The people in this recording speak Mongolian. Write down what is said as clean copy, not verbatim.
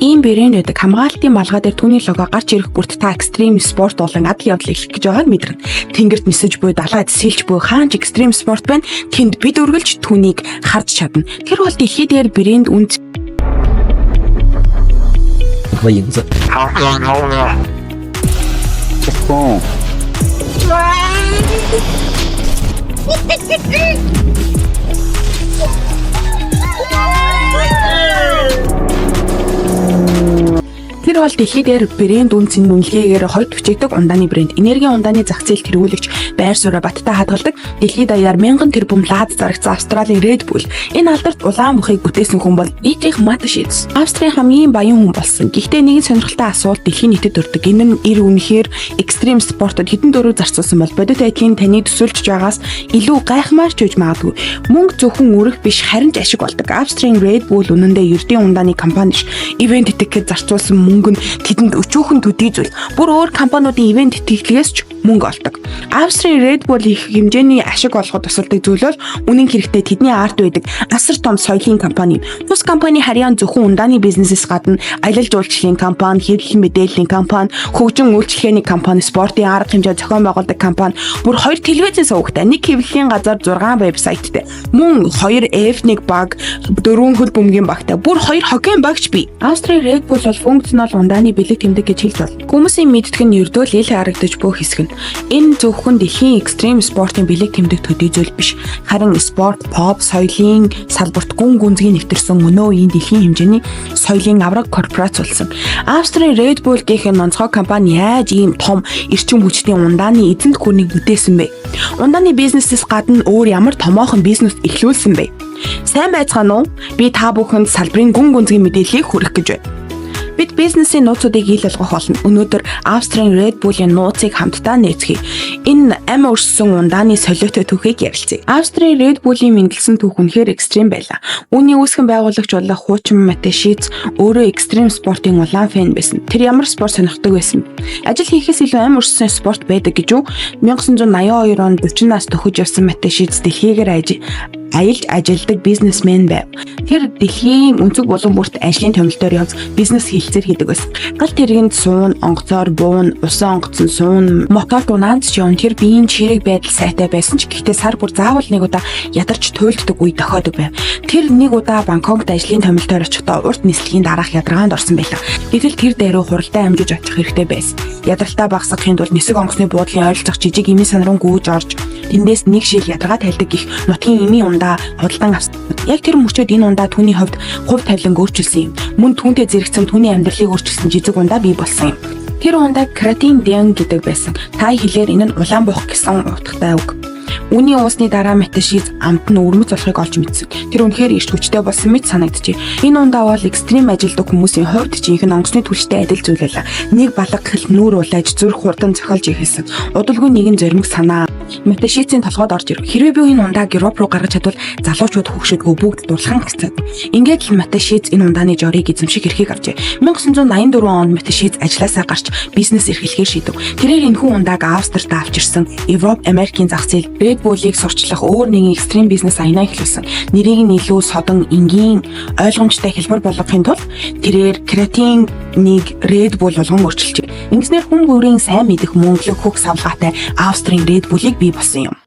Ийм брэнд байдаг хамгаалтын малгай дээр түүний лого гарч ирэх бүрт та экстрим спорт болон адал явдал эхлэх гэж байгааг мэдэрнэ. Тэнгэрт нисэж буй, далайд сэлж буй хаанч экстрим спорт байна. Тэнд бид үргэлж түүнийг харж чадна. Тэр бол дэлхий дээр брэнд үнд 和影子。 Тэр бол дэлхий дээр брэнд үнцэн үнэлгээгээр хоёр төвчэгдэг ундааны брэнд. Энергийн ундааны зах зээл тэргүүлэгч байр сууриа баттай хадгалдаг. Дэлхийд даяар 1000 тэрбум лад зарагцсан Австралийн Red Bull. Энэ алдарт улаан бүхийг бүтээсэн хүн бол Dietrich Mateschitz. Австрийн хамгийн баян хүн болсон. Гэхдээ нэгэн сонирхолтой асуулт дэлхийн нийтэд төрдөг. Энэ нь эр үнэхээр экстрим спортод хэдэн дөрөв зарцуулсан бол бодит байдлын таны төсөөлж байгаас илүү гайхмаар ч үж магадгүй. Мөнгө зөвхөн үрэх биш харин ч ашиг болдог. Австрийн Red Bull үнэндээ ердийн ундааны компани ш. Ивент итгэхэд зарцуулсан мөнгө нь тэдэнд өчүүхэн төдий зүйл. Бүр өөр компаниудын ивент итгэлээс ч мөнгө олдог. Австрийн Red Bull их хэмжээний ашиг олоход тусалдаг зүйл бол үнэн хэрэгтээ тэдний арт байдаг асар том соёлын компани. Тус компани харьяан зөвхөн ундааны бизнесээс гадна аялал жуулчлалын компани, хэвлэл мэдээллийн компани, хөгжин үйлчлэгээний компани, спортын арга хэмжээ зохион байгуулдаг компани, бүр 2 телевизэн сувагтай, 1 хэвлэлийн газар 6 вебсайттай, мөн 2 F1 баг, 4 хөл бөмбөгийн багтай, бүр 2 хоккейн багч бий. Австрийн Red Bull бол функционал ундааны бэлэг тэмдэг гэж хэлж бол. Хүмүүсийн мэддэг нь ердөө л ил харагдаж бүх хэсэг нь. Энэ зөвхөн дэлхийн экстрим спортын бэлэг тэмдэг төдий зүйл биш. Харин спорт, pop, соёлын салбарт гүн гүнзгий нэвтэрсэн өнөө үеийн дэлхийн хэмжээний соёлын авраг корпорац болсон. Австрийн Red Bull гэх онцгой компани яаж ийм том эрчим хүчний ундааны эзэнт гүрнийг бүтээсэн бэ? Ундааны бизнесээс гадна өөр ямар томоохон бизнес эхлүүлсэн бэ? Сайн байцгаана уу? Би та бүхэнд салбарын гүн гүнзгий мэдээллийг хүргэх гэж байна. Бид бизнесийн нууцуудыг ил болгох болно. Өнөөдөр Австрийн Red Bull-ийн нууцыг хамтдаа нээцгээе. Энэ ам өрссөн ундааны солиотой түүхийг ярилцъя. Австрийн Red Bull-ийн мэндэлсэн түүх үнэхээр экстрим байлаа. Үүний үүсгэн байгуулагч болох хуучин Mateschitz өөрөө экстрим спортын улаан фэн байсан. Тэр ямар спорт сонирхдог байсан? Ажил хийхээс илүү ам өрссөн спорт байдаг гэж үү? 1982 онд 40 нас төхөж явсан Mateschitz дэлхийгээр аялж ажилдаг бизнесмен байв. Тэр дэлхийн өнцөг болон бүрт ажлын томилтоор явж бизнес хилцээр хийдэг байсан. Галт тэргэнд суун, онгоцоор буун, усан онгоцон суун, мотор дунаанд ч явна. Тэр биеийн чирэг байдал сайтай байсан ч гэхдээ сар бүр заавал нэг удаа ядарч туйлддаг үе тохиодог байв. Тэр нэг удаа Бангкокт ажлын томилтоор очихдоо урт нислэгийн дараах ядаргаанд орсон байлаа. Гэтэл тэр дээрөө хуралдаа амжиж очих хэрэгтэй байсан. Ядаралтаа багасгахын тулд нисэг онгоцны буудлын ойролцох жижиг эми санран гүйж орж тэндээс нэг шил ядаргаа тайлдаг гих нутгийн эми ундаа худалдан авсан. Яг тэр мөчөд энэ ундаа түүний хувьд хувь тавилан өөрчилсөн юм. Мөн түүнтэй зэрэгцэн түүний амьдралыг өөрчилсөн жижиг ундаа бий болсон юм. Тэр ундаа Kratin Deng гэдэг байсан. Тай хэлээр энэ нь улаан бох гэсэн утгатай үг. Үүний уусны дараа Mateschitz амт нь өрмөц болохыг олж мэдсэн. Тэр үнэхээр эрч хүчтэй болсон мэт санагджээ. Энэ ундаа бол экстрим ажилдаг хүмүүсийн хувьд жинхэнэ онгоцны түлштэй адил зүйл байлаа. Нэг балга хэл нүүр улайж зүрх хурдан цохолж ихэсэн. Удалгүй нэгэн зоримог санаа Mateschitz-ийн толгойд орж ирв. Хэрвээ би энэ ундааг Европ руу гаргаж чадвал залуучууд хөвгшөдгөө бүгд дурлахын гэцээд. Ингээд л Mateschitz энэ ундааны жорийг эзэмших эрхийг авчээ. 1984 онд Mateschitz ажлаасаа гарч бизнес эрхлэхээр шийдэв. Тэрээр энэхүү ундааг Австрид авчирсан Европ, Америкийн зах зээл Red Bull-ийг сурчлах өөр нэгэн экстрим бизнес аянаа эхлүүлсэн. Нэрийг нь илүү содон, энгийн, ойлгомжтой хэлбэр болгохын тулд тэрээр Kratin-ыг Red Bull болгон өөрчилжээ. Ингэснээр хүн бүрийн сайн мэдэх мөнгөлөг хөх савлгаатай Австрийн Red Bull-ыг бий болсон юм.